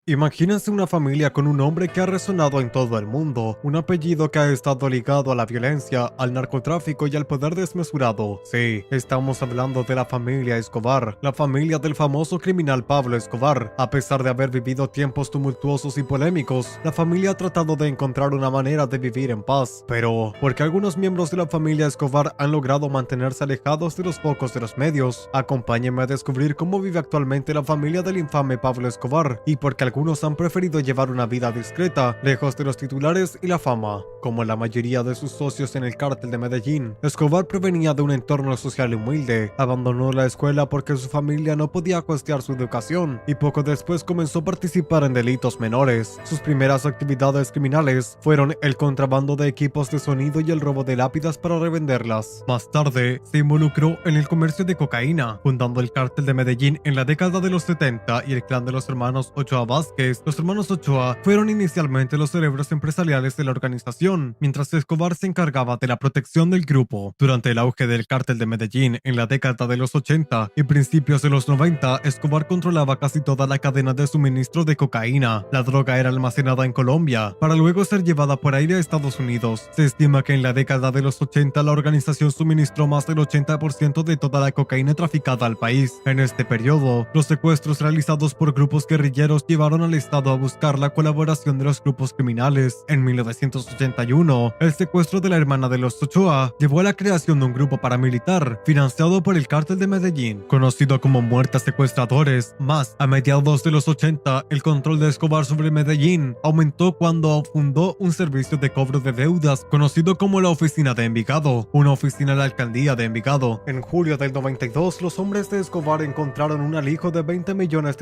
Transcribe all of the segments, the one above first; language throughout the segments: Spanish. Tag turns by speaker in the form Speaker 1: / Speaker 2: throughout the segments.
Speaker 1: Imagínense una familia con un nombre que ha resonado en todo el mundo, un apellido que ha estado ligado a la violencia, al narcotráfico y al poder desmesurado. Sí, estamos hablando de la familia Escobar, la familia del famoso criminal Pablo Escobar. A pesar de haber vivido tiempos tumultuosos y polémicos, la familia ha tratado de encontrar una manera de vivir en paz. Pero, ¿por qué algunos miembros de la familia Escobar han logrado mantenerse alejados de los focos de los medios? Acompáñenme a descubrir cómo vive actualmente la familia del infame Pablo Escobar y por qué algunos han preferido llevar una vida discreta, lejos de los titulares y la fama. Como la mayoría de sus socios en el cártel de Medellín, Escobar provenía de un entorno social humilde, abandonó la escuela porque su familia no podía costear su educación y poco después comenzó a participar en delitos menores. Sus primeras actividades criminales fueron el contrabando de equipos de sonido y el robo de lápidas para revenderlas. Más tarde, se involucró en el comercio de cocaína, fundando el cártel de Medellín en la década de los 70 y el clan de los hermanos Ochoa Vázquez. Los hermanos Ochoa fueron inicialmente los cerebros empresariales de la organización, mientras Escobar se encargaba de la protección del grupo. Durante el auge del cártel de Medellín en la década de los 80 y principios de los 90, Escobar controlaba casi toda la cadena de suministro de cocaína. La droga era almacenada en Colombia, para luego ser llevada por aire a Estados Unidos. Se estima que en la década de los 80 la organización suministró más del 80% de toda la cocaína traficada al país. En este periodo, los secuestros realizados por grupos guerrilleros llevaron al Estado a buscar la colaboración de los grupos criminales. En 1981, el secuestro de la hermana de los Ochoa llevó a la creación de un grupo paramilitar financiado por el cártel de Medellín, conocido como Muertas Secuestradores. Más, a mediados de los 80, el control de Escobar sobre Medellín aumentó cuando fundó un servicio de cobro de deudas conocido como la Oficina de Envigado, una oficina de la alcaldía de Envigado. En julio del 92, los hombres de Escobar encontraron un alijo de $20 millones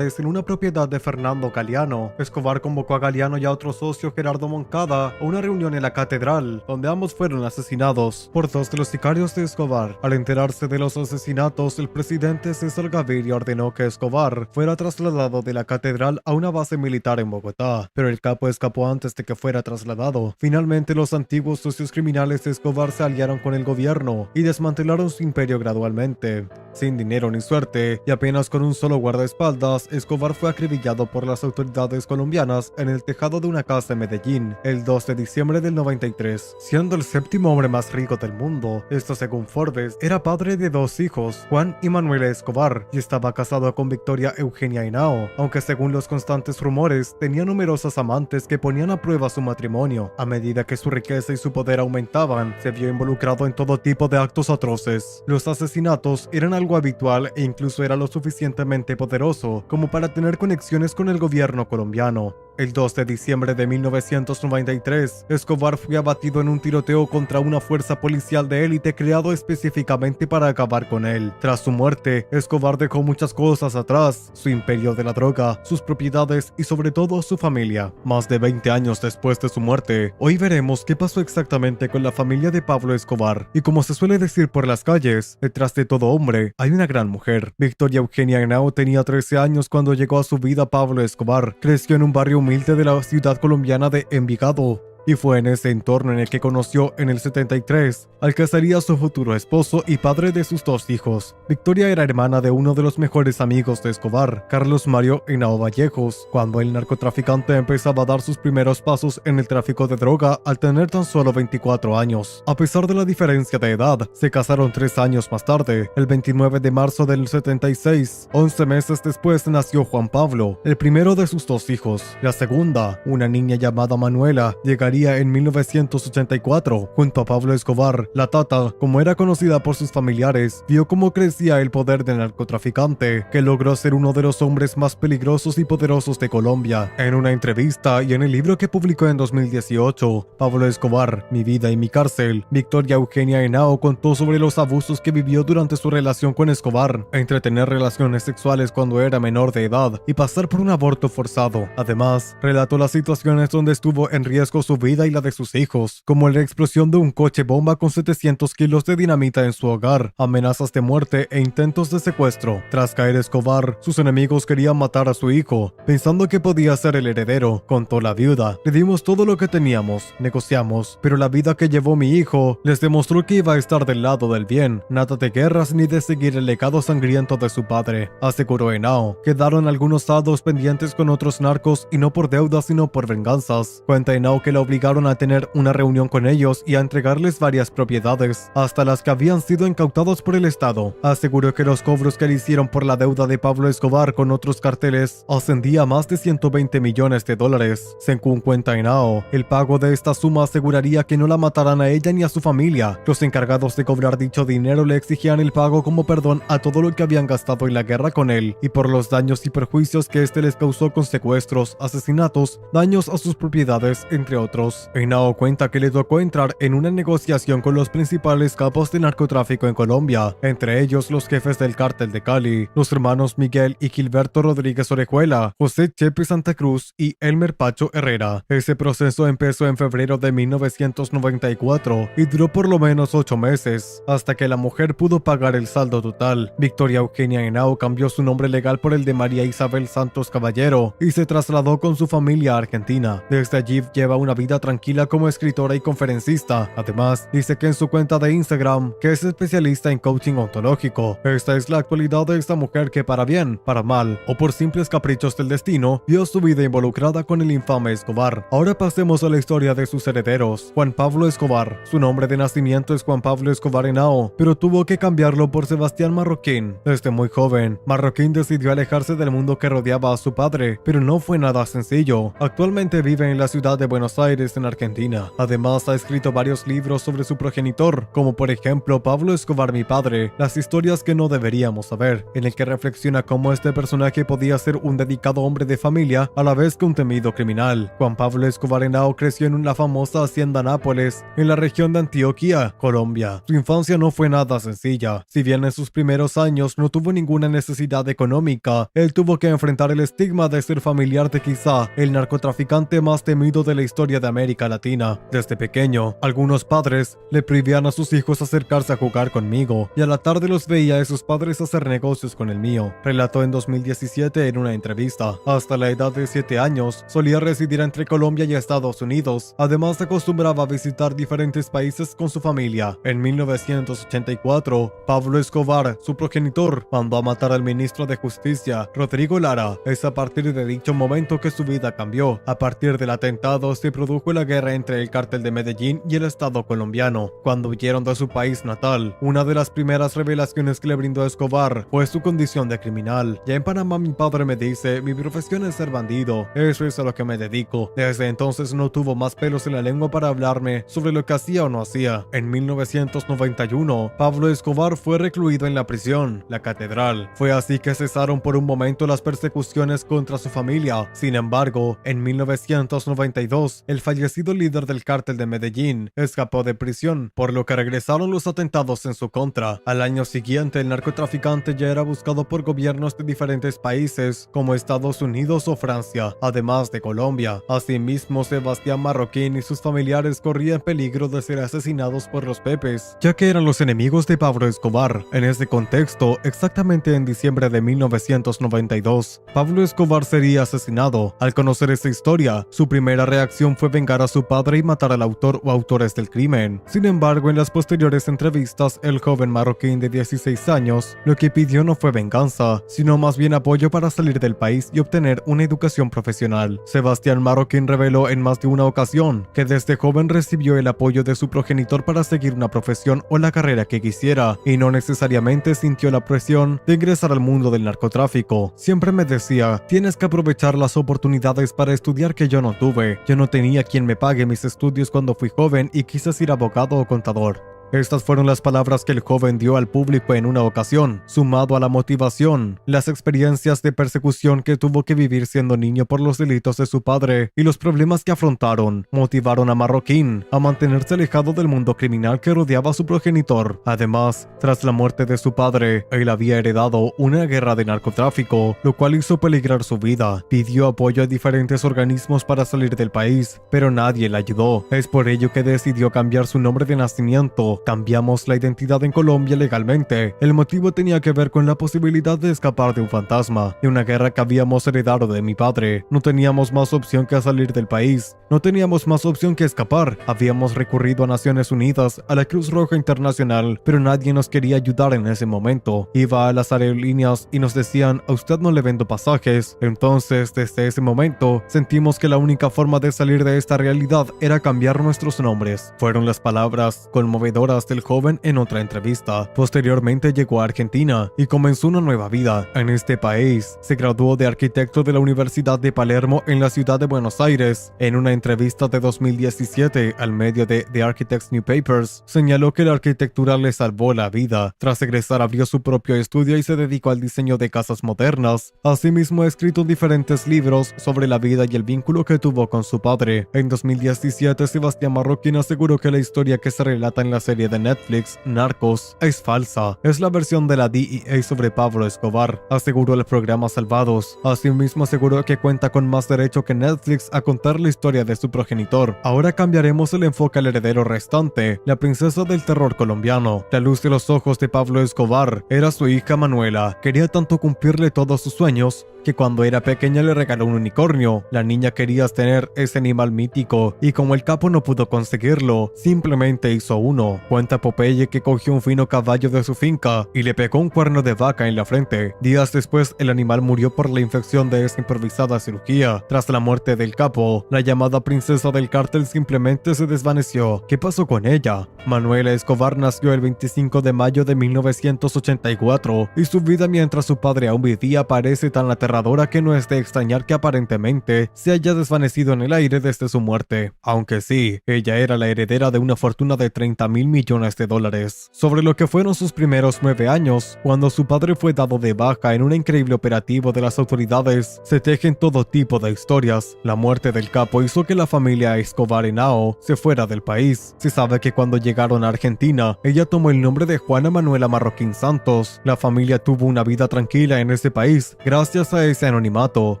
Speaker 1: en una propiedad de Fernando Galeano. Escobar convocó a Galeano y a otro socio, Gerardo Moncada, a una reunión en la catedral, donde ambos fueron asesinados por dos de los sicarios de Escobar. Al enterarse de los asesinatos, el presidente César Gaviria ordenó que Escobar fuera trasladado de la catedral a una base militar en Bogotá, pero el capo escapó antes de que fuera trasladado. Finalmente, los antiguos socios criminales de Escobar se aliaron con el gobierno y desmantelaron su imperio gradualmente. Sin dinero ni suerte, y apenas con un solo guardaespaldas, Escobar fue acribillado por las autoridades colombianas en el tejado de una casa en Medellín, el 2 de diciembre del 93. Siendo el séptimo hombre más rico del mundo, esto según Forbes, era padre de dos hijos, Juan y Manuel Escobar, y estaba casado con Victoria Eugenia Henao, aunque según los constantes rumores, tenía numerosas amantes que ponían a prueba su matrimonio. A medida que su riqueza y su poder aumentaban, se vio involucrado en todo tipo de actos atroces. Los asesinatos eran algo habitual e incluso era lo suficientemente poderoso como para tener conexiones con el gobierno colombiano. El 2 de diciembre de 1993, Escobar fue abatido en un tiroteo contra una fuerza policial de élite creado específicamente para acabar con él. Tras su muerte, Escobar dejó muchas cosas atrás: su imperio de la droga, sus propiedades y sobre todo su familia. Más de 20 años después de su muerte, hoy veremos qué pasó exactamente con la familia de Pablo Escobar. Y como se suele decir por las calles, detrás de todo hombre hay una gran mujer. Victoria Eugenia Henao tenía 13 años cuando llegó a su vida Pablo Escobar. Creció en un barrio humilde de la ciudad colombiana de Envigado, y fue en ese entorno en el que conoció en el 73 al que sería su futuro esposo y padre de sus dos hijos. Victoria era hermana de uno de los mejores amigos de Escobar, Carlos Mario Henao Vallejos, cuando el narcotraficante empezaba a dar sus primeros pasos en el tráfico de droga al tener tan solo 24 años. A pesar de la diferencia de edad, se casaron 3 años más tarde, el 29 de marzo del 76. 11 meses después nació Juan Pablo, el primero de sus dos hijos. La segunda, una niña llamada Manuela, llegaría en 1984. Junto a Pablo Escobar, la Tata, como era conocida por sus familiares, vio cómo crecía el poder del narcotraficante, que logró ser uno de los hombres más peligrosos y poderosos de Colombia. En una entrevista y en el libro que publicó en 2018, Pablo Escobar, Mi vida y mi cárcel, Victoria Eugenia Henao contó sobre los abusos que vivió durante su relación con Escobar, entre tener relaciones sexuales cuando era menor de edad y pasar por un aborto forzado. Además, relató las situaciones donde estuvo en riesgo su vida y la de sus hijos, como la explosión de un coche bomba con 700 kilos de dinamita en su hogar, amenazas de muerte e intentos de secuestro. Tras caer Escobar, sus enemigos querían matar a su hijo, pensando que podía ser el heredero, contó la viuda. Le dimos todo lo que teníamos, negociamos, pero la vida que llevó mi hijo les demostró que iba a estar del lado del bien, nada de guerras ni de seguir el legado sangriento de su padre, aseguró Henao. Quedaron algunos saldos pendientes con otros narcos y no por deudas sino por venganzas. Cuenta Henao que la obligaron a tener una reunión con ellos y a entregarles varias propiedades, hasta las que habían sido incautados por el Estado. Aseguró que los cobros que le hicieron por la deuda de Pablo Escobar con otros carteles ascendía a más de 120 millones de dólares. Según cuenta Henao, el pago de esta suma aseguraría que no la matarán a ella ni a su familia. Los encargados de cobrar dicho dinero le exigían el pago como perdón a todo lo que habían gastado en la guerra con él y por los daños y perjuicios que este les causó con secuestros, asesinatos, daños a sus propiedades, entre otros. Henao cuenta que le tocó entrar en una negociación con los principales capos de narcotráfico en Colombia, entre ellos los jefes del cártel de Cali, los hermanos Miguel y Gilberto Rodríguez Orejuela, José Chepe Santa Cruz y Elmer Pacho Herrera. Ese proceso empezó en febrero de 1994 y duró por lo menos 8 meses, hasta que la mujer pudo pagar el saldo total. Victoria Eugenia Henao cambió su nombre legal por el de María Isabel Santos Caballero y se trasladó con su familia a Argentina. Desde allí lleva una vida tranquila como escritora y conferencista. Además, dice que en su cuenta de Instagram que es especialista en coaching ontológico. Esta es la actualidad de esta mujer que para bien, para mal o por simples caprichos del destino, vio su vida involucrada con el infame Escobar. Ahora pasemos a la historia de sus herederos. Juan Pablo Escobar. Su nombre de nacimiento es Juan Pablo Escobar Henao, pero tuvo que cambiarlo por Sebastián Marroquín. Desde muy joven, Marroquín decidió alejarse del mundo que rodeaba a su padre, pero no fue nada sencillo. Actualmente vive en la ciudad de Buenos Aires, en Argentina. Además, ha escrito varios libros sobre su progenitor, como por ejemplo Pablo Escobar mi padre, las historias que no deberíamos saber, en el que reflexiona cómo este personaje podía ser un dedicado hombre de familia a la vez que un temido criminal. Juan Pablo Escobar Henao creció en la famosa hacienda Nápoles, en la región de Antioquia, Colombia. Su infancia no fue nada sencilla. Si bien en sus primeros años no tuvo ninguna necesidad económica, él tuvo que enfrentar el estigma de ser familiar de quizá el narcotraficante más temido de la historia de América Latina. Desde pequeño, algunos padres le prohibían a sus hijos acercarse a jugar conmigo, y a la tarde los veía a sus padres hacer negocios con el mío, relató en 2017 en una entrevista. Hasta la edad de 7 años, solía residir entre Colombia y Estados Unidos. Además, se acostumbraba a visitar diferentes países con su familia. En 1984, Pablo Escobar, su progenitor, mandó a matar al ministro de Justicia, Rodrigo Lara. Es a partir de dicho momento que su vida cambió. A partir del atentado se produjo la guerra entre el cártel de Medellín y el Estado colombiano. Cuando huyeron de su país natal, una de las primeras revelaciones que le brindó a Escobar fue su condición de criminal. Ya en Panamá mi padre me dice, mi profesión es ser bandido, eso es a lo que me dedico. Desde entonces no tuvo más pelos en la lengua para hablarme sobre lo que hacía o no hacía. En 1991, Pablo Escobar fue recluido en la prisión, la Catedral. Fue así que cesaron por un momento las persecuciones contra su familia. Sin embargo, en 1992, el fallecido líder del cártel de Medellín escapó de prisión, por lo que regresaron los atentados en su contra. Al año siguiente, el narcotraficante ya era buscado por gobiernos de diferentes países, como Estados Unidos o Francia, además de Colombia. Asimismo, Sebastián Marroquín y sus familiares corrían peligro de ser asesinados por los Pepes, ya que eran los enemigos de Pablo Escobar. En ese contexto, exactamente en diciembre de 1992, Pablo Escobar sería asesinado. Al conocer esta historia, su primera reacción fue vengar a su padre y matar al autor o autores del crimen. Sin embargo, en las posteriores entrevistas, el joven marroquín de 16 años lo que pidió no fue venganza, sino más bien apoyo para salir del país y obtener una educación profesional. Sebastián Marroquín reveló en más de una ocasión que desde joven recibió el apoyo de su progenitor para seguir una profesión o la carrera que quisiera, y no necesariamente sintió la presión de ingresar al mundo del narcotráfico. Siempre me decía, tienes que aprovechar las oportunidades para estudiar que yo no tuve. Yo no tenía quien me pague mis estudios cuando fui joven y quise ser abogado o contador. Estas fueron las palabras que el joven dio al público en una ocasión, sumado a la motivación, las experiencias de persecución que tuvo que vivir siendo niño por los delitos de su padre y los problemas que afrontaron, motivaron a Marroquín a mantenerse alejado del mundo criminal que rodeaba a su progenitor. Además, tras la muerte de su padre, él había heredado una guerra de narcotráfico, lo cual hizo peligrar su vida. Pidió apoyo a diferentes organismos para salir del país, pero nadie le ayudó. Es por ello que decidió cambiar su nombre de nacimiento. Cambiamos la identidad en Colombia legalmente. El motivo tenía que ver con la posibilidad de escapar de un fantasma, de una guerra que habíamos heredado de mi padre. No teníamos más opción que salir del país. No teníamos más opción que escapar. Habíamos recurrido a Naciones Unidas, a la Cruz Roja Internacional, pero nadie nos quería ayudar en ese momento. Iba a las aerolíneas y nos decían: a usted no le vendo pasajes. Entonces, desde ese momento, sentimos que la única forma de salir de esta realidad era cambiar nuestros nombres. Fueron las palabras conmovedoras del joven en otra entrevista. Posteriormente llegó a Argentina y comenzó una nueva vida. En este país, se graduó de arquitecto de la Universidad de Palermo en la ciudad de Buenos Aires. En una entrevista de 2017 al medio de The Architects Newspapers, señaló que la arquitectura le salvó la vida. Tras egresar, abrió su propio estudio y se dedicó al diseño de casas modernas. Asimismo, ha escrito diferentes libros sobre la vida y el vínculo que tuvo con su padre. En 2017, Sebastián Marroquín aseguró que la historia que se relata en la serie de Netflix, Narcos, es falsa. Es la versión de la DEA sobre Pablo Escobar, aseguró el programa Salvados. Asimismo, aseguró que cuenta con más derecho que Netflix a contar la historia de su progenitor. Ahora cambiaremos el enfoque al heredero restante, la princesa del terror colombiano. La luz de los ojos de Pablo Escobar era su hija Manuela. Quería tanto cumplirle todos sus sueños que cuando era pequeña le regaló un unicornio. La niña quería tener ese animal mítico y como el capo no pudo conseguirlo, simplemente hizo uno. Cuenta Popeye que cogió un fino caballo de su finca y le pegó un cuerno de vaca en la frente. Días después, el animal murió por la infección de esa improvisada cirugía. Tras la muerte del capo, la llamada princesa del cártel simplemente se desvaneció. ¿Qué pasó con ella? Manuela Escobar nació el 25 de mayo de 1984 y su vida mientras su padre aún vivía parece tan aterradora que no es de extrañar que aparentemente se haya desvanecido en el aire desde su muerte. Aunque sí, ella era la heredera de una fortuna de 30.000 millones de dólares. Sobre lo que fueron sus primeros 9 años, cuando su padre fue dado de baja en un increíble operativo de las autoridades, se tejen todo tipo de historias. La muerte del capo hizo que la familia Escobar Henao se fuera del país. Se sabe que cuando llegaron a Argentina, ella tomó el nombre de Juana Manuela Marroquín Santos. La familia tuvo una vida tranquila en ese país gracias a ese anonimato.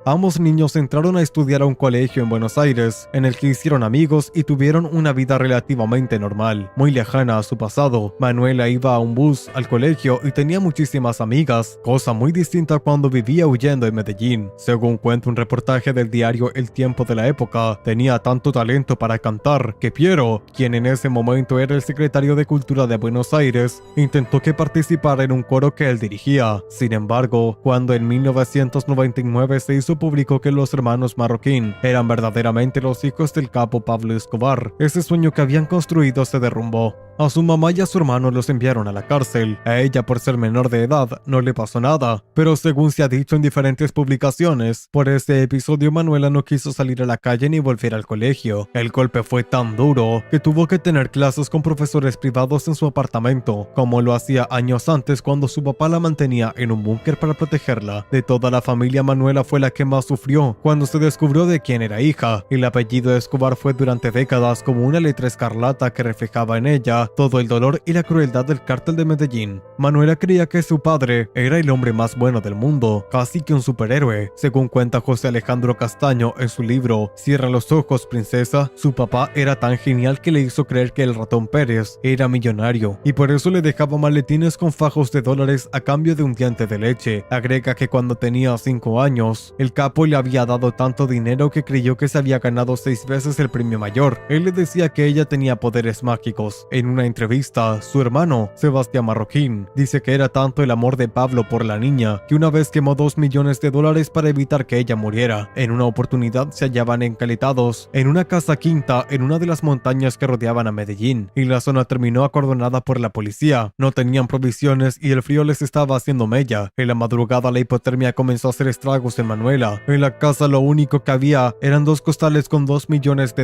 Speaker 1: Ambos niños entraron a estudiar a un colegio en Buenos Aires, en el que hicieron amigos y tuvieron una vida relativamente normal, muy lejana a su pasado. Manuela iba a un bus al colegio y tenía muchísimas amigas, cosa muy distinta cuando vivía huyendo en Medellín. Según cuenta un reportaje del diario El Tiempo de la época, tenía tanto talento para cantar que Piero, quien en ese momento era el secretario de Cultura de Buenos Aires, intentó que participara en un coro que él dirigía. Sin embargo, cuando en 1999 se hizo público que los hermanos Marroquín eran verdaderamente los hijos del capo Pablo Escobar, ese sueño que habían construido se derrumbó. A su mamá y a su hermano los enviaron a la cárcel. A ella, por ser menor de edad, no le pasó nada, pero según se ha dicho en diferentes publicaciones, por este episodio Manuela no quiso salir a la calle ni volver al colegio. El golpe fue tan duro que tuvo que tener clases con profesores privados en su apartamento, como lo hacía años antes cuando su papá la mantenía en un búnker para protegerla. De toda la familia, Manuela fue la que más sufrió cuando se descubrió de quién era hija. El apellido Escobar fue durante décadas como una letra escarlata que reflejaba en ella todo el dolor y la crueldad del cártel de Medellín. Manuela creía que su padre era el hombre más bueno del mundo, casi que un superhéroe. Según cuenta José Alejandro Castaño en su libro Cierra los ojos, princesa, su papá era tan genial que le hizo creer que el ratón Pérez era millonario y por eso le dejaba maletines con fajos de dólares a cambio de un diente de leche. Agrega que cuando tenía 5 años, el capo le había dado tanto dinero que creyó que se había ganado 6 veces el premio mayor. Él le decía que ella tenía poderes mágicos. En una entrevista, su hermano, Sebastián Marroquín, dice que era tanto el amor de Pablo por la niña que una vez quemó $2 millones para evitar que ella muriera. En una oportunidad se hallaban encaletados en una casa quinta en una de las montañas que rodeaban a Medellín y la zona terminó acordonada por la policía. No tenían provisiones y el frío les estaba haciendo mella. En la madrugada la hipotermia comenzó a hacer estragos en Manuela. En la casa lo único que había eran 2 costales con $2 millones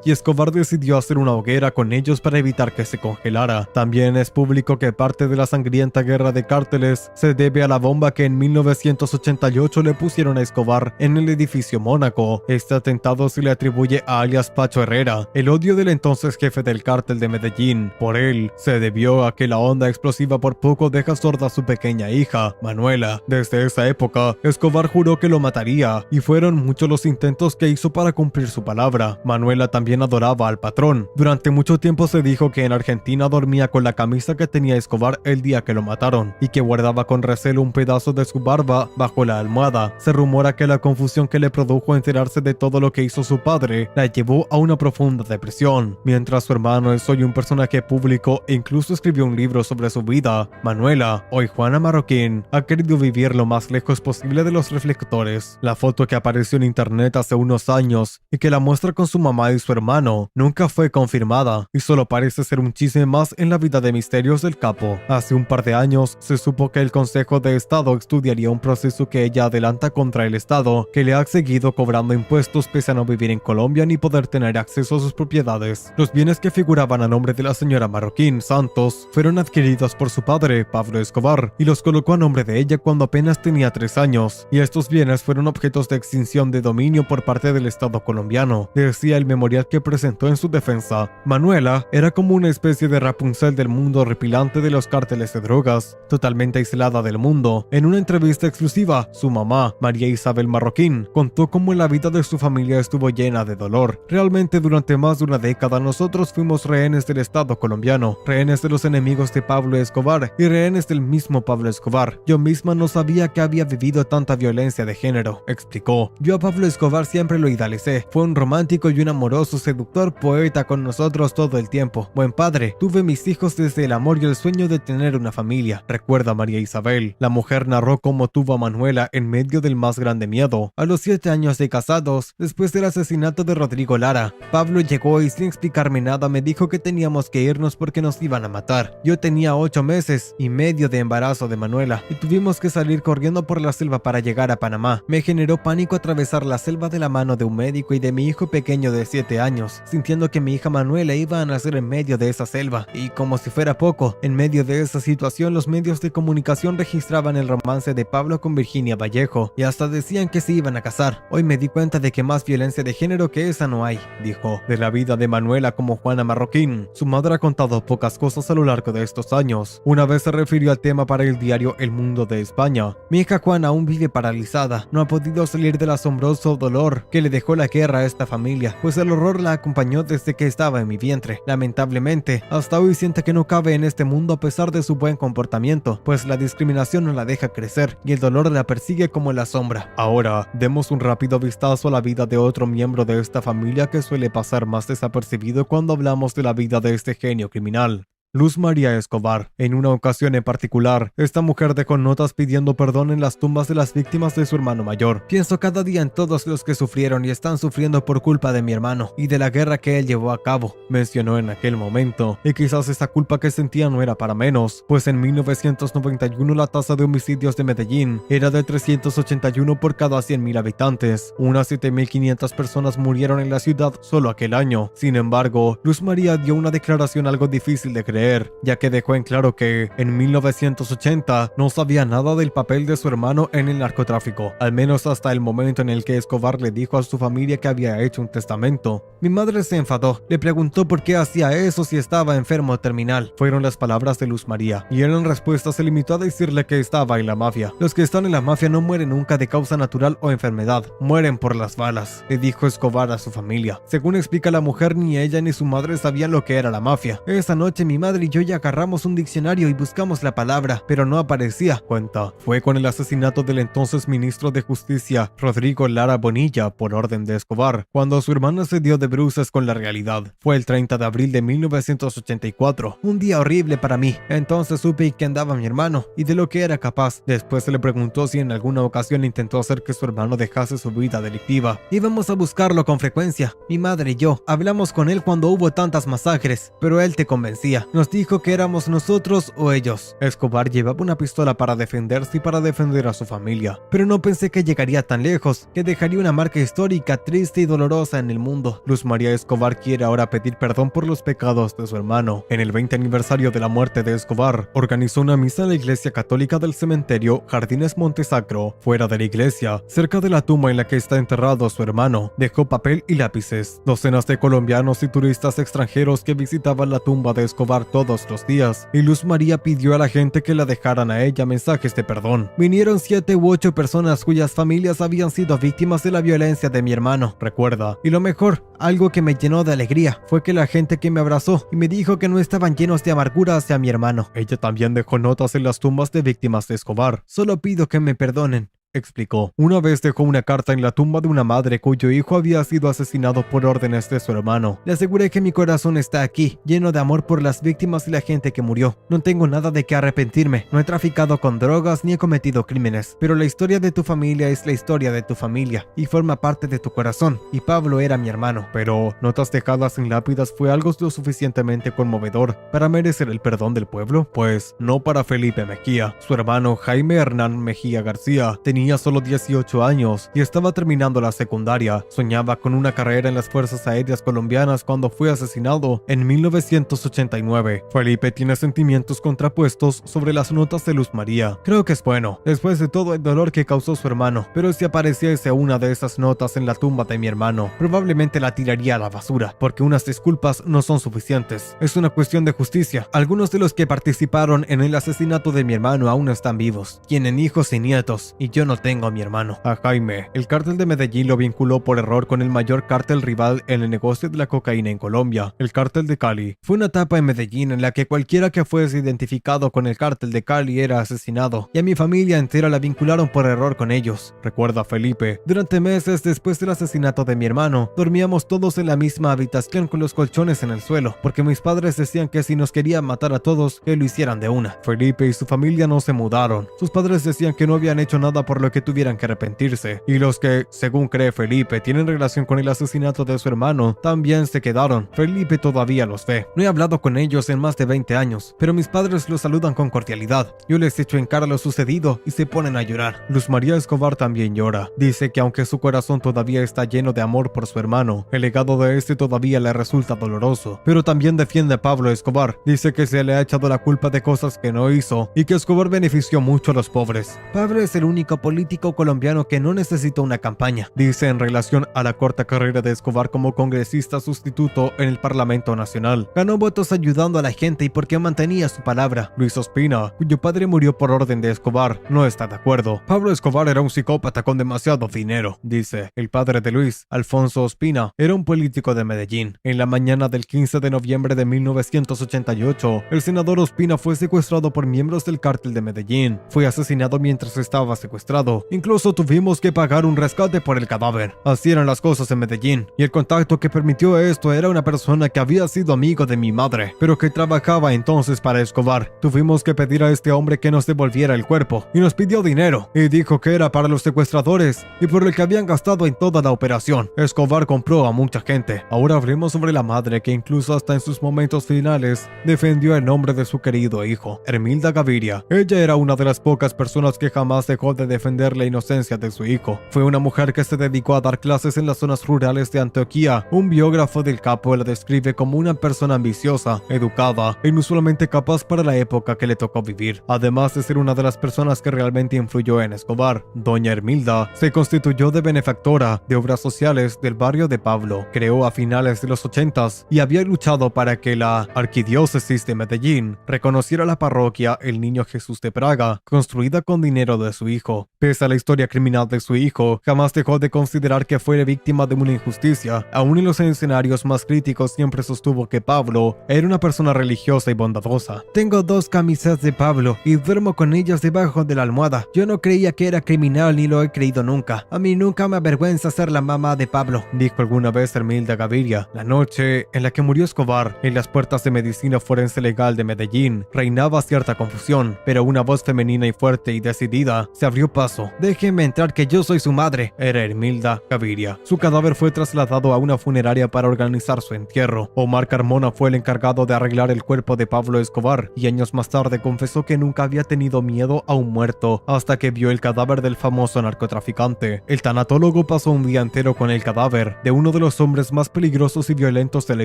Speaker 1: y Escobar decidió hacer una hoguera con ellos para evitar que se congelara. También es público que parte de la sangrienta guerra de cárteles se debe a la bomba que en 1988 le pusieron a Escobar en el edificio Mónaco. Este atentado se le atribuye a alias Pacho Herrera, el odio del entonces jefe del cártel de Medellín. Por él se debió a que la onda explosiva por poco deja sorda a su pequeña hija, Manuela. Desde esa época, Escobar juró que lo mataría, y fueron muchos los intentos que hizo para cumplir su palabra. Manuela también adoraba al patrón. Durante mucho tiempo se dijo que en Argentina dormía con la camisa que tenía Escobar el día que lo mataron, y que guardaba con recelo un pedazo de su barba bajo la almohada. Se rumora que la confusión que le produjo enterarse de todo lo que hizo su padre la llevó a una profunda depresión. Mientras su hermano es hoy un personaje público e incluso escribió un libro sobre su vida, Manuela, hoy Juana Marroquín, ha querido vivir lo más lejos posible de los reflectores. La foto que apareció en internet hace unos años y que la muestra con su mamá y su hermano nunca fue confirmada y solo parece ser un chisme más en la vida de misterios del capo. Hace un par de años se supo que el Consejo de Estado estudiaría un proceso que ella adelanta contra el Estado, que le ha seguido cobrando impuestos pese a no vivir en Colombia ni poder tener acceso a sus propiedades. Los bienes que figuraban a nombre de la señora Marroquín Santos fueron adquiridos por su padre, Pablo Escobar, y los colocó a nombre de ella cuando apenas tenía 3 años, y estos bienes fueron objetos de extinción de dominio por parte del Estado colombiano, decía el memorial que presentó en su defensa. Manuela era como una especie de Rapunzel del mundo horripilante de los cárteles de drogas, totalmente aislada del mundo. En una entrevista exclusiva, su mamá, María Isabel Marroquín, contó cómo la vida de su familia estuvo llena de dolor. Realmente durante más de una década nosotros fuimos rehenes del Estado colombiano, rehenes de los enemigos de Pablo Escobar y rehenes del mismo Pablo Escobar. Yo misma no sabía que había vivido tanta violencia de género, explicó. Yo a Pablo Escobar siempre lo idealicé. Fue un romántico y un amoroso seductor poeta con nosotros todo el tiempo. Buen padre. Tuve mis hijos desde el amor y el sueño de tener una familia, recuerda María Isabel. La mujer narró cómo tuvo a Manuela en medio del más grande miedo. A los 7 años de casados, después del asesinato de Rodrigo Lara, Pablo llegó y sin explicarme nada me dijo que teníamos que irnos porque nos iban a matar. Yo tenía 8 meses y medio de embarazo de Manuela y tuvimos que salir corriendo por la selva para llegar a Panamá. Me generó pánico atravesar la selva de la mano de un médico y de mi hijo pequeño de 7 años, sintiendo que mi hija Manuela iba a nacer en medio de esa selva. Y como si fuera poco, en medio de esa situación los medios de comunicación registraban el romance de Pablo con Virginia Vallejo y hasta decían que se iban a casar. Hoy me di cuenta de que más violencia de género que esa no hay, dijo. De la vida de Manuela como Juana Marroquín, su madre ha contado pocas cosas a lo largo de estos años. Una vez se refirió al tema para el diario El Mundo de España. Mi hija Juana aún vive paralizada, no ha podido salir del asombroso dolor que le dejó la guerra a esta familia, pues el horror la acompañó desde que estaba en mi vientre. Lamentablemente, hasta hoy siente que no cabe en este mundo a pesar de su buen comportamiento, pues la discriminación no la deja crecer y el dolor la persigue como la sombra. Ahora, demos un rápido vistazo a la vida de otro miembro de esta familia que suele pasar más desapercibido cuando hablamos de la vida de este genio criminal. Luz María Escobar. En una ocasión en particular, esta mujer dejó notas pidiendo perdón en las tumbas de las víctimas de su hermano mayor. Pienso cada día en todos los que sufrieron y están sufriendo por culpa de mi hermano y de la guerra que él llevó a cabo, mencionó en aquel momento. Y quizás esa culpa que sentía no era para menos, pues en 1991 la tasa de homicidios de Medellín era de 381 por cada 100.000 habitantes. Unas 7.500 personas murieron en la ciudad solo aquel año. Sin embargo, Luz María dio una declaración algo difícil de creer, ya que dejó en claro que en 1980 no sabía nada del papel de su hermano en el narcotráfico, al menos hasta el momento en el que Escobar le dijo a su familia que había hecho un testamento. Mi madre se enfadó, le preguntó por qué hacía eso si estaba enfermo terminal. Fueron las palabras de Luz María, y él en respuesta se limitó a decirle que estaba en la mafia. Los que están en la mafia no mueren nunca de causa natural o enfermedad, mueren por las balas, le dijo Escobar a su familia. Según explica la mujer, ni ella ni su madre sabían lo que era la mafia. Esa noche mi madre y yo ya agarramos un diccionario y buscamos la palabra, pero no aparecía, cuenta. Fue con el asesinato del entonces ministro de Justicia, Rodrigo Lara Bonilla, por orden de Escobar, cuando su hermana se dio de bruces con la realidad. Fue el 30 de abril de 1984, un día horrible para mí. Entonces supe que andaba mi hermano y de lo que era capaz. Después se le preguntó si en alguna ocasión intentó hacer que su hermano dejase su vida delictiva. Íbamos a buscarlo con frecuencia. Mi madre y yo hablamos con él cuando hubo tantas masacres, pero él te convencía. Nos dijo que éramos nosotros o ellos. Escobar llevaba una pistola para defenderse y para defender a su familia. Pero no pensé que llegaría tan lejos, que dejaría una marca histórica, triste y dolorosa en el mundo. Luz María Escobar quiere ahora pedir perdón por los pecados de su hermano. En el 20 aniversario de la muerte de Escobar, organizó una misa en la iglesia católica del cementerio Jardines Montesacro. Fuera de la iglesia, cerca de la tumba en la que está enterrado su hermano, dejó papel y lápices. Docenas de colombianos y turistas extranjeros que visitaban la tumba de Escobar todos los días, y Luz María pidió a la gente que la dejaran a ella mensajes de perdón. Vinieron 7 u 8 personas cuyas familias habían sido víctimas de la violencia de mi hermano, recuerda. Y lo mejor, algo que me llenó de alegría, fue que la gente que me abrazó y me dijo que no estaban llenos de amargura hacia mi hermano. Ella también dejó notas en las tumbas de víctimas de Escobar. Solo pido que me perdonen, explicó. Una vez dejó una carta en la tumba de una madre cuyo hijo había sido asesinado por órdenes de su hermano. Le aseguré que mi corazón está aquí, lleno de amor por las víctimas y la gente que murió. No tengo nada de qué arrepentirme, no he traficado con drogas ni he cometido crímenes, pero la historia de tu familia es la historia de tu familia y forma parte de tu corazón, y Pablo era mi hermano. Pero notas dejadas en lápidas fue algo lo suficientemente conmovedor para merecer el perdón del pueblo, pues no para Felipe Mejía. Su hermano Jaime Hernán Mejía García tenía solo 18 años y estaba terminando la secundaria. Soñaba con una carrera en las Fuerzas Aéreas Colombianas cuando fue asesinado en 1989. Felipe tiene sentimientos contrapuestos sobre las notas de Luz María. Creo que es bueno, después de todo el dolor que causó su hermano, pero si apareciese una de esas notas en la tumba de mi hermano, probablemente la tiraría a la basura, porque unas disculpas no son suficientes. Es una cuestión de justicia. Algunos de los que participaron en el asesinato de mi hermano aún están vivos, tienen hijos y nietos, y yo no tengo a mi hermano. A Jaime, el cártel de Medellín lo vinculó por error con el mayor cártel rival en el negocio de la cocaína en Colombia, el cártel de Cali. Fue una etapa en Medellín en la que cualquiera que fuese identificado con el cártel de Cali era asesinado, y a mi familia entera la vincularon por error con ellos, recuerda Felipe. Durante meses después del asesinato de mi hermano, dormíamos todos en la misma habitación con los colchones en el suelo, porque mis padres decían que si nos querían matar a todos, que lo hicieran de una. Felipe y su familia no se mudaron. Sus padres decían que no habían hecho nada por lo que tuvieran que arrepentirse, y los que, según cree Felipe, tienen relación con el asesinato de su hermano, también se quedaron. Felipe todavía los ve. No he hablado con ellos en más de 20 años, pero mis padres los saludan con cordialidad. Yo les echo en cara lo sucedido y se ponen a llorar. Luz María Escobar también llora. Dice que aunque su corazón todavía está lleno de amor por su hermano, el legado de este todavía le resulta doloroso, pero también defiende a Pablo Escobar. Dice que se le ha echado la culpa de cosas que no hizo y que Escobar benefició mucho a los pobres. Pablo es el único político colombiano que no necesita una campaña, dice en relación a la corta carrera de Escobar como congresista sustituto en el Parlamento Nacional. Ganó votos ayudando a la gente y porque mantenía su palabra. Luis Ospina, cuyo padre murió por orden de Escobar, no está de acuerdo. Pablo Escobar era un psicópata con demasiado dinero, dice. El padre de Luis, Alfonso Ospina, era un político de Medellín. En la mañana del 15 de noviembre de 1988, el senador Ospina fue secuestrado por miembros del cártel de Medellín. Fue asesinado mientras estaba secuestrado. Incluso tuvimos que pagar un rescate por el cadáver. Así eran las cosas en Medellín. Y el contacto que permitió esto era una persona que había sido amigo de mi madre, pero que trabajaba entonces para Escobar. Tuvimos que pedir a este hombre que nos devolviera el cuerpo, y nos pidió dinero, y dijo que era para los secuestradores, y por el que habían gastado en toda la operación. Escobar compró a mucha gente. Ahora hablemos sobre la madre que incluso hasta en sus momentos finales defendió el nombre de su querido hijo, Hermilda Gaviria. Ella era una de las pocas personas que jamás dejó de defender la inocencia de su hijo. Fue una mujer que se dedicó a dar clases en las zonas rurales de Antioquia. Un biógrafo del capo la describe como una persona ambiciosa, educada e inusualmente capaz para la época que le tocó vivir. Además de ser una de las personas que realmente influyó en Escobar, doña Hermilda se constituyó de benefactora de obras sociales del barrio de Pablo. Creó a finales de los 80s y había luchado para que la arquidiócesis de Medellín reconociera la parroquia El Niño Jesús de Praga, construida con dinero de su hijo. Pese a la historia criminal de su hijo, jamás dejó de considerar que fue víctima de una injusticia. Aún en los escenarios más críticos siempre sostuvo que Pablo era una persona religiosa y bondadosa. Tengo 2 camisas de Pablo y duermo con ellas debajo de la almohada. Yo no creía que era criminal ni lo he creído nunca. A mí nunca me avergüenza ser la mamá de Pablo, dijo alguna vez Hermilda Gaviria. La noche en la que murió Escobar, en las puertas de Medicina Forense Legal de Medellín, reinaba cierta confusión, pero una voz femenina y fuerte y decidida se abrió paso paso. Déjenme entrar que yo soy su madre. Era Hermilda Gaviria. Su cadáver fue trasladado a una funeraria para organizar su entierro. Omar Carmona fue el encargado de arreglar el cuerpo de Pablo Escobar y años más tarde confesó que nunca había tenido miedo a un muerto hasta que vio el cadáver del famoso narcotraficante. El tanatólogo pasó un día entero con el cadáver de uno de los hombres más peligrosos y violentos de la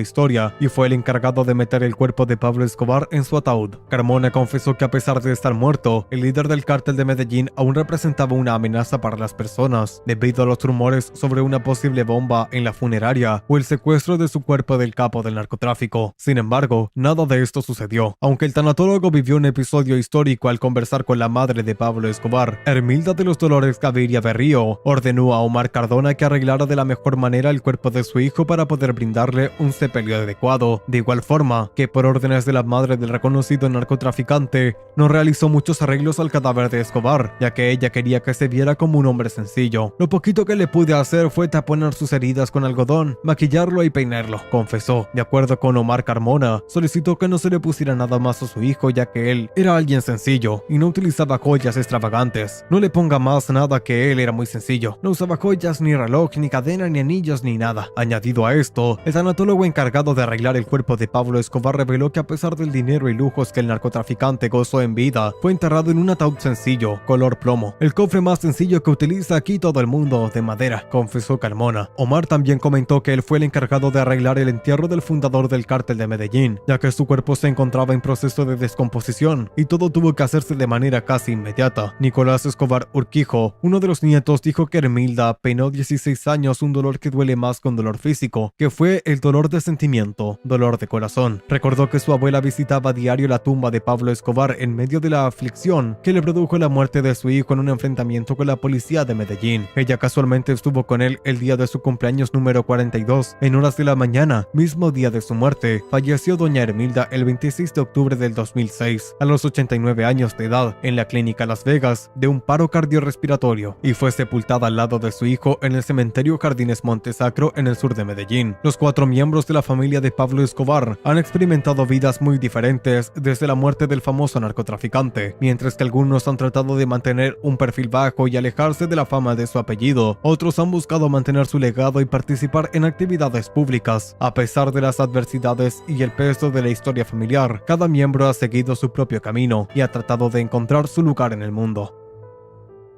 Speaker 1: historia y fue el encargado de meter el cuerpo de Pablo Escobar en su ataúd. Carmona confesó que a pesar de estar muerto, el líder del cártel de Medellín aún representaba una amenaza para las personas, debido a los rumores sobre una posible bomba en la funeraria o el secuestro de su cuerpo del capo del narcotráfico. Sin embargo, nada de esto sucedió. Aunque el tanatólogo vivió un episodio histórico al conversar con la madre de Pablo Escobar, Hermilda de los Dolores Gaviria Berrío ordenó a Omar Cardona que arreglara de la mejor manera el cuerpo de su hijo para poder brindarle un sepelio adecuado. De igual forma que por órdenes de la madre del reconocido narcotraficante, no realizó muchos arreglos al cadáver de Escobar, ya que ella quería que se viera como un hombre sencillo. Lo poquito que le pude hacer fue taponar sus heridas con algodón, maquillarlo y peinarlo, confesó. De acuerdo con Omar Carmona, solicitó que no se le pusiera nada más a su hijo ya que él era alguien sencillo y no utilizaba joyas extravagantes. No le ponga más nada que él era muy sencillo. No usaba joyas, ni reloj, ni cadena, ni anillos, ni nada. Añadido a esto, el tanatólogo encargado de arreglar el cuerpo de Pablo Escobar reveló que a pesar del dinero y lujos que el narcotraficante gozó en vida, fue enterrado en un ataúd sencillo, color plomo. El cofre más sencillo que utiliza aquí todo el mundo, de madera, confesó Carmona. Omar también comentó que él fue el encargado de arreglar el entierro del fundador del cártel de Medellín, ya que su cuerpo se encontraba en proceso de descomposición y todo tuvo que hacerse de manera casi inmediata. Nicolás Escobar Urquijo, uno de los nietos, dijo que Hermilda peinó 16 años un dolor que duele más con dolor físico, que fue el dolor de sentimiento, dolor de corazón. Recordó que su abuela visitaba a diario la tumba de Pablo Escobar en medio de la aflicción que le produjo la muerte de su hijo en un enfrentamiento con la policía de Medellín. Ella casualmente estuvo con él el día de su cumpleaños número 42, en horas de la mañana, mismo día de su muerte. Falleció doña Hermilda el 26 de octubre del 2006, a los 89 años de edad, en la clínica Las Vegas, de un paro cardiorrespiratorio, y fue sepultada al lado de su hijo en el cementerio Jardines Montesacro en el sur de Medellín. Los 4 miembros de la familia de Pablo Escobar han experimentado vidas muy diferentes desde la muerte del famoso narcotraficante. Mientras que algunos han tratado de mantener un perfil bajo y alejarse de la fama de su apellido, otros han buscado mantener su legado y participar en actividades públicas. A pesar de las adversidades y el peso de la historia familiar, cada miembro ha seguido su propio camino y ha tratado de encontrar su lugar en el mundo.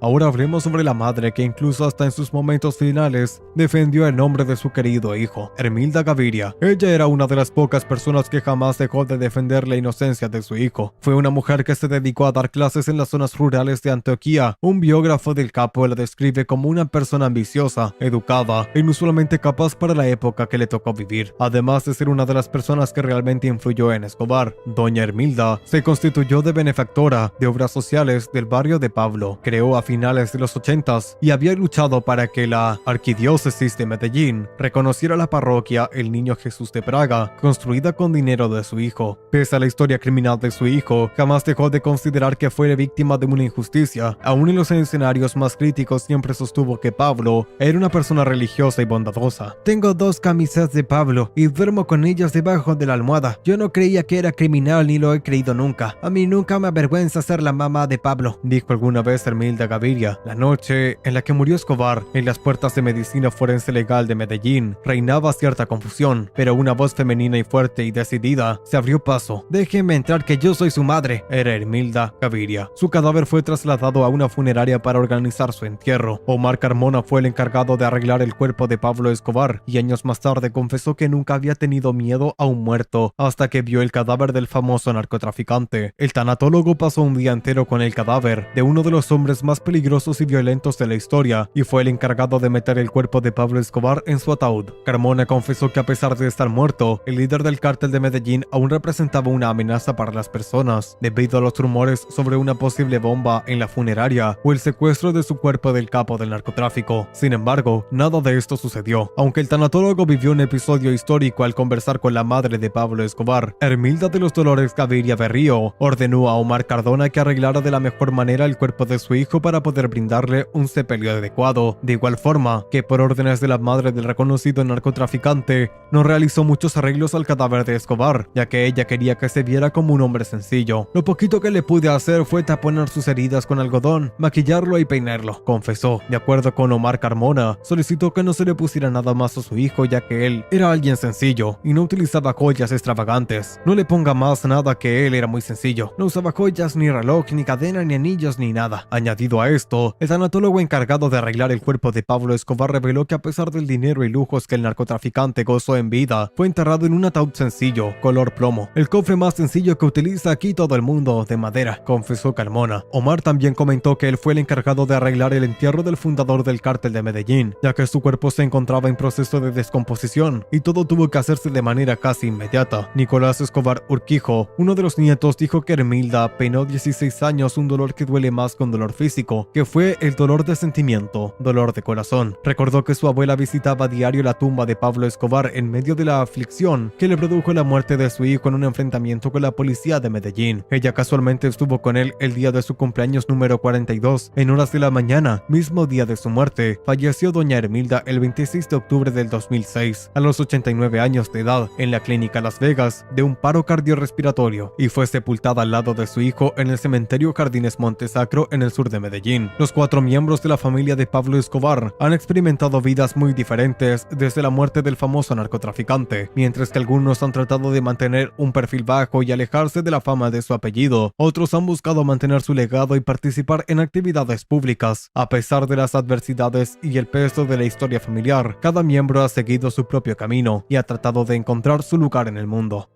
Speaker 1: Ahora hablemos sobre la madre que incluso hasta en sus momentos finales defendió el nombre de su querido hijo, Hermilda Gaviria. Ella era una de las pocas personas que jamás dejó de defender la inocencia de su hijo. Fue una mujer que se dedicó a dar clases en las zonas rurales de Antioquia. Un biógrafo del capo la describe como una persona ambiciosa, educada e inusualmente capaz para la época que le tocó vivir. Además de ser una de las personas que realmente influyó en Escobar, doña Hermilda se constituyó de benefactora de obras sociales del barrio de Pablo. Creó a finales de los 80s y había luchado para que la Arquidiócesis de Medellín reconociera la parroquia El Niño Jesús de Praga, construida con dinero de su hijo. Pese a la historia criminal de su hijo, jamás dejó de considerar que fue víctima de una injusticia. Aún en los escenarios más críticos siempre sostuvo que Pablo era una persona religiosa y bondadosa. Tengo 2 camisas de Pablo y duermo con ellas debajo de la almohada. Yo no creía que era criminal ni lo he creído nunca. A mí nunca me avergüenza ser la mamá de Pablo, dijo alguna vez Hermilda Gaviria. La noche en la que murió Escobar, en las puertas de Medicina Forense Legal de Medellín, reinaba cierta confusión, pero una voz femenina y fuerte y decidida se abrió paso. Déjenme entrar que yo soy su madre. Era Hermilda Gaviria. Su cadáver fue trasladado a una funeraria para organizar su entierro. Omar Carmona fue el encargado de arreglar el cuerpo de Pablo Escobar y años más tarde confesó que nunca había tenido miedo a un muerto hasta que vio el cadáver del famoso narcotraficante. El tanatólogo pasó un día entero con el cadáver de uno de los hombres más peligrosos y violentos de la historia y fue el encargado de meter el cuerpo de Pablo Escobar en su ataúd. Carmona confesó que a pesar de estar muerto, el líder del cártel de Medellín aún representaba una amenaza para las personas, debido a los rumores sobre una posible bomba en la funeraria o el secuestro de su cuerpo del capo del narcotráfico. Sin embargo, nada de esto sucedió. Aunque el tanatólogo vivió un episodio histórico al conversar con la madre de Pablo Escobar, Hermilda de los Dolores Gaviria Berrío ordenó a Omar Cardona que arreglara de la mejor manera el cuerpo de su hijo para para poder brindarle un sepelio adecuado, de igual forma que por órdenes de la madre del reconocido narcotraficante, no realizó muchos arreglos al cadáver de Escobar, ya que ella quería que se viera como un hombre sencillo. Lo poquito que le pude hacer fue taponar sus heridas con algodón, maquillarlo y peinarlo, confesó. De acuerdo con Omar Carmona, solicitó que no se le pusiera nada más a su hijo, ya que él era alguien sencillo y no utilizaba joyas extravagantes. No le ponga más nada, que él era muy sencillo. No usaba joyas, ni reloj, ni cadena, ni anillos, ni nada. Añadido a esto, el tanatólogo encargado de arreglar el cuerpo de Pablo Escobar reveló que a pesar del dinero y lujos que el narcotraficante gozó en vida, fue enterrado en un ataúd sencillo, color plomo. El cofre más sencillo que utiliza aquí todo el mundo, de madera, confesó Carmona. Omar también comentó que él fue el encargado de arreglar el entierro del fundador del cártel de Medellín, ya que su cuerpo se encontraba en proceso de descomposición y todo tuvo que hacerse de manera casi inmediata. Nicolás Escobar Urquijo, uno de los nietos, dijo que Hermilda peinó 16 años un dolor que duele más que un dolor físico, que fue el dolor de sentimiento, dolor de corazón. Recordó que su abuela visitaba a diario la tumba de Pablo Escobar en medio de la aflicción que le produjo la muerte de su hijo en un enfrentamiento con la policía de Medellín. Ella casualmente estuvo con él el día de su cumpleaños número 42, en horas de la mañana, mismo día de su muerte. Falleció doña Hermilda el 26 de octubre del 2006, a los 89 años de edad, en la clínica Las Vegas, de un paro cardiorrespiratorio, y fue sepultada al lado de su hijo en el cementerio Jardines Montesacro en el sur de Medellín. Los 4 miembros de la familia de Pablo Escobar han experimentado vidas muy diferentes desde la muerte del famoso narcotraficante. Mientras que algunos han tratado de mantener un perfil bajo y alejarse de la fama de su apellido, otros han buscado mantener su legado y participar en actividades públicas. A pesar de las adversidades y el peso de la historia familiar, cada miembro ha seguido su propio camino y ha tratado de encontrar su lugar en el mundo.